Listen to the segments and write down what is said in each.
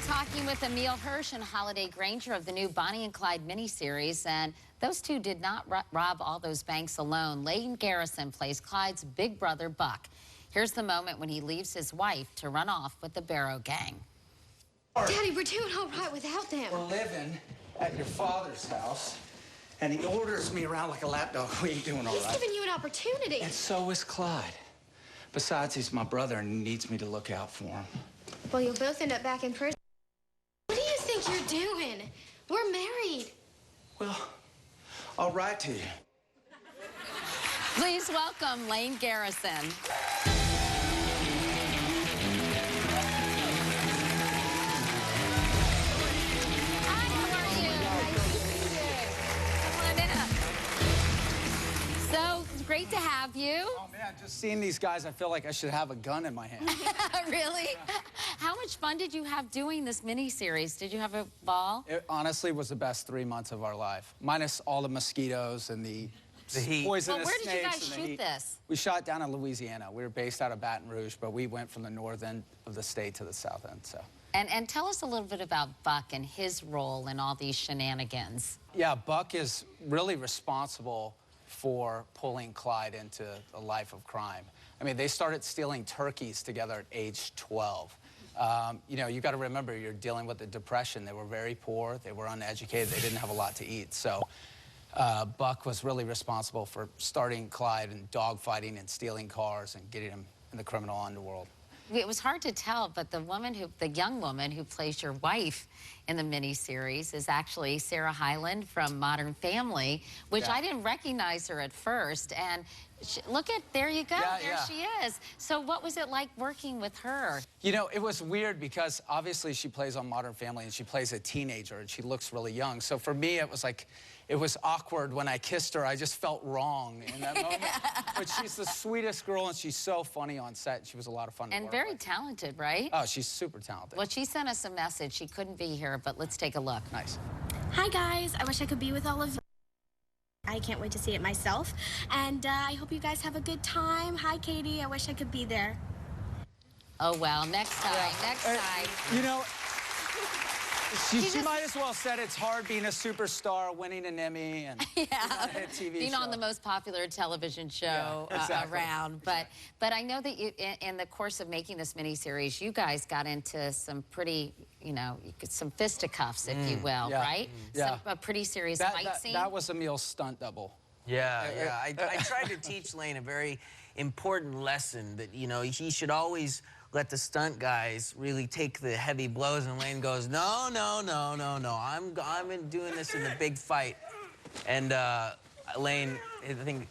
talking with Emile Hirsch and Holiday Granger of the new Bonnie and Clyde miniseries, and those two did not rob all those banks alone. Lane Garrison plays Clyde's big brother, Buck. Here's the moment when he leaves his wife to run off with the Barrow Gang. Daddy, we're doing all right without them. We're living at your father's house, and he orders me around like a lapdog. We ain't doing all right. He's giving you an opportunity. And so is Clyde. Besides, he's my brother and he needs me to look out for him. Well, you'll both end up back in prison. What do you think you're doing? We're married. Well, I'll write to you. Please welcome Lane Garrison. Hi, how are you? Come on in. So, it's great to have you. Oh, man, just seeing these guys, I feel like I should have a gun in my hand. Really? How much fun did you have doing this miniseries? Did you have a ball? It honestly was the best 3 months of our life, minus all the mosquitoes and the Well, heat. Poisonous where did you snakes guys and the shoot heat. this? We shot down in Louisiana. We were based out of Baton Rouge, but we went from the north end of the state to the south end, so. And tell us a little bit about Buck and his role in all these shenanigans. Yeah, Buck is really responsible for pulling Clyde into a life of crime. I mean, they started stealing turkeys together at age 12. You know, you got to remember, you're dealing with the Depression. They were very poor. They were uneducated. They didn't have a lot to eat. So Buck was really responsible for starting Clyde and dogfighting and stealing cars and getting him in the criminal underworld. It was hard to tell, but the young woman who plays your wife in the miniseries is actually Sarah Hyland from Modern Family, which I didn't recognize her at first. And look at, there you go, there she is. So what was it like working with her? You know, it was weird because obviously she plays on Modern Family and she plays a teenager and she looks really young. So for me, it was like, it was awkward when I kissed her. I just felt wrong in that moment. But she's the sweetest girl and she's so funny on set. She was a lot of fun to work And very with. talented, right? Oh, she's super talented. Well, she sent us a message. She couldn't be here, but let's take a look. Nice. Hi guys, I wish I could be with all of you. I can't wait to see it myself, and I hope you guys have a good time. Hi Katie, I wish I could be there. Oh well, next time, next time. You know, she might as well said it's hard being a superstar, winning an Emmy, and being on a hit TV being show. on the most popular television show exactly. around. But I know that you, in the course of making this miniseries, you guys got into some pretty, you know, some fisticuffs, if you will, right? Yeah. A pretty serious fight scene. That was Emile's stunt double. Yeah. I tried to teach Lane a very important lesson that, you know, he should always let the stunt guys really take the heavy blows, and Lane goes, no, I'm doing this in the big fight. And Lane, I think,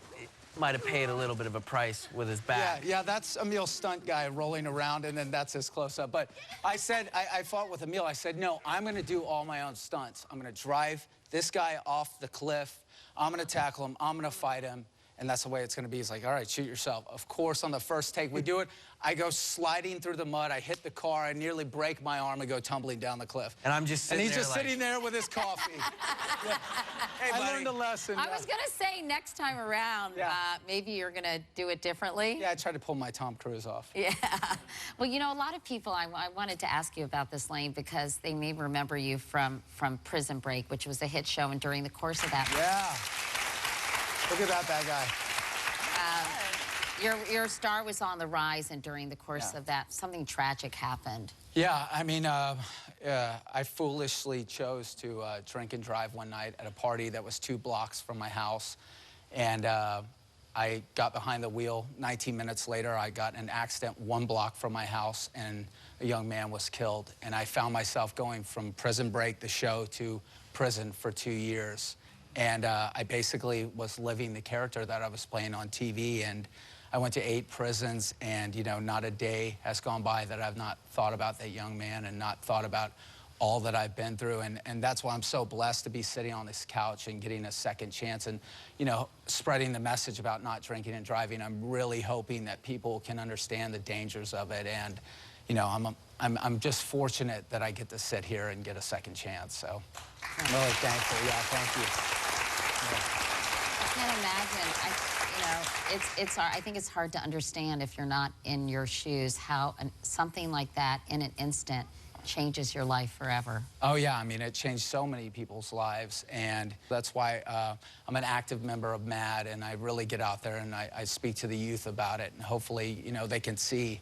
might have paid a little bit of a price with his back. Yeah, that's Emile's stunt guy rolling around, and then that's his close-up. But I said, I fought with Emile. I said, no, I'm going to do all my own stunts. I'm going to drive this guy off the cliff. I'm going to tackle him. I'm going to fight him. And that's the way it's going to be. He's like, all right, shoot yourself. Of course, on the first take we do it, I go sliding through the mud. I hit the car. I nearly break my arm and go tumbling down the cliff. And I'm just sitting there. And he's just sitting there with his coffee. Hey, I learned a lesson. I was going to say next time around, maybe you're going to do it differently. Yeah, I tried to pull my Tom Cruise off. Yeah. Well, you know, a lot of people, I wanted to ask you about this, Lane, because they may remember you from Prison Break, which was a hit show, and during the course of that... Yeah. Look at that bad guy. Your star was on the rise, and during the course of that, something tragic happened. Yeah, I mean, I foolishly chose to drink and drive one night at a party that was 2 blocks from my house. And I got behind the wheel. 19 minutes later, I got in an accident 1 block from my house, and a young man was killed. And I found myself going from Prison Break, the show, to prison for 2 years. And I basically was living the character that I was playing on TV. And I went to 8 prisons, and, you know, not a day has gone by that I've not thought about that young man and not thought about all that I've been through. And that's why I'm so blessed to be sitting on this couch and getting a second chance and, you know, spreading the message about not drinking and driving. I'm really hoping that people can understand the dangers of it. And, you know, I'm just fortunate that I get to sit here and get a second chance. So I'm really thankful. Yeah, thank you. I can't imagine. I think it's hard to understand if you're not in your shoes how something like that in an instant changes your life forever. Oh, yeah. I mean, it changed so many people's lives, and that's why I'm an active member of MAD, and I really get out there and I speak to the youth about it, and hopefully, you know, they can see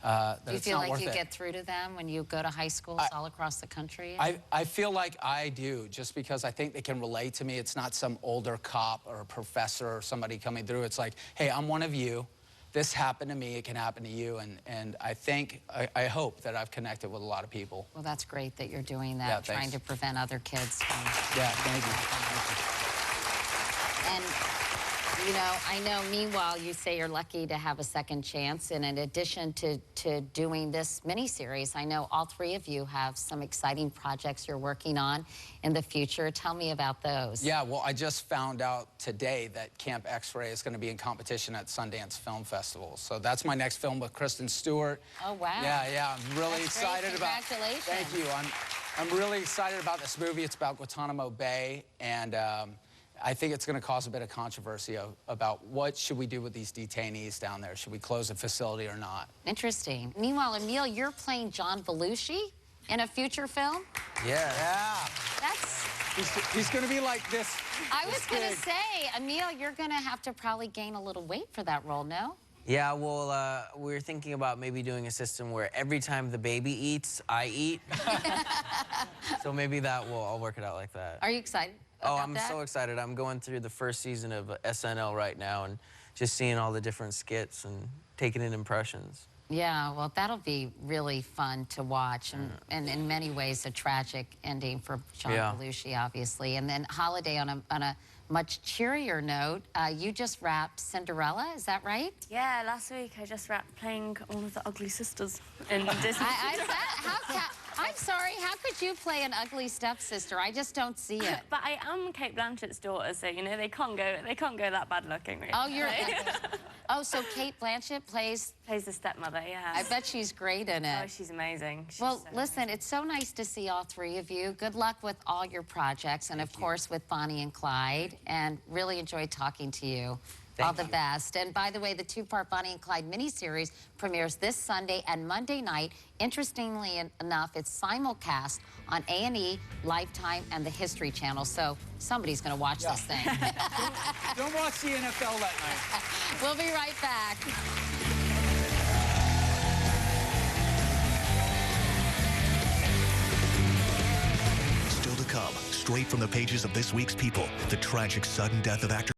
that Do you it's feel not like worth you it. get through to them when you go to high schools all across the country? I feel like I do, just because I think they can relate to me. It's not some older cop or a professor or somebody coming through. It's like, hey, I'm one of you. This happened to me, it can happen to you. And I hope that I've connected with a lot of people. Well, that's great that you're doing that, Yeah, trying thanks. to prevent other kids from... Yeah, thank you. And, you know, I know, meanwhile, you say you're lucky to have a second chance. And in addition to doing this miniseries, I know all three of you have some exciting projects you're working on in the future. Tell me about those. Yeah, well, I just found out today that Camp X-Ray is going to be in competition at Sundance Film Festival. So that's my next film with Kristen Stewart. Oh, wow. Yeah, I'm really That's excited great. about. Congratulations. Thank you. I'm really excited about this movie. It's about Guantanamo Bay, and I think it's going to cause a bit of controversy about what should we do with these detainees down there. Should we close the facility or not? Interesting. Meanwhile, Emil, you're playing John Belushi in a future film? Yeah. That's... He's going to be like this. I was going to say, Emil, you're going to have to probably gain a little weight for that role, no? Yeah, well, we're thinking about maybe doing a system where every time the baby eats, I eat. So maybe I'll work it out like that. Are you excited Oh, about I'm that? so excited. I'm going through the first season of SNL right now and just seeing all the different skits and taking in impressions. Yeah, well, that'll be really fun to watch, and in many ways a tragic ending for John Belushi, obviously. And then Holiday, on a much cheerier note, you just wrapped Cinderella, is that right? Yeah, last week I just wrapped playing one of the ugly sisters in Disney. I'm sorry, how could you play an ugly stepsister? I just don't see it. But I am Kate Blanchett's daughter, so you know they can't go that bad looking, really. Oh, you're... Oh, so Kate Blanchett plays the stepmother, yeah. I bet she's great in it. Oh, she's amazing. Well, listen, it's so nice to see all three of you. Good luck with all your projects, and of course with Bonnie and Clyde, and really enjoyed talking to you. All the best. And by the way, the two-part Bonnie and Clyde miniseries premieres this Sunday and Monday night. Interestingly enough, it's simulcast on A&E, Lifetime, and the History Channel. So somebody's going to watch this thing. Don't watch the NFL that night. We'll be right back. Still to come, straight from the pages of this week's People, the tragic sudden death of actor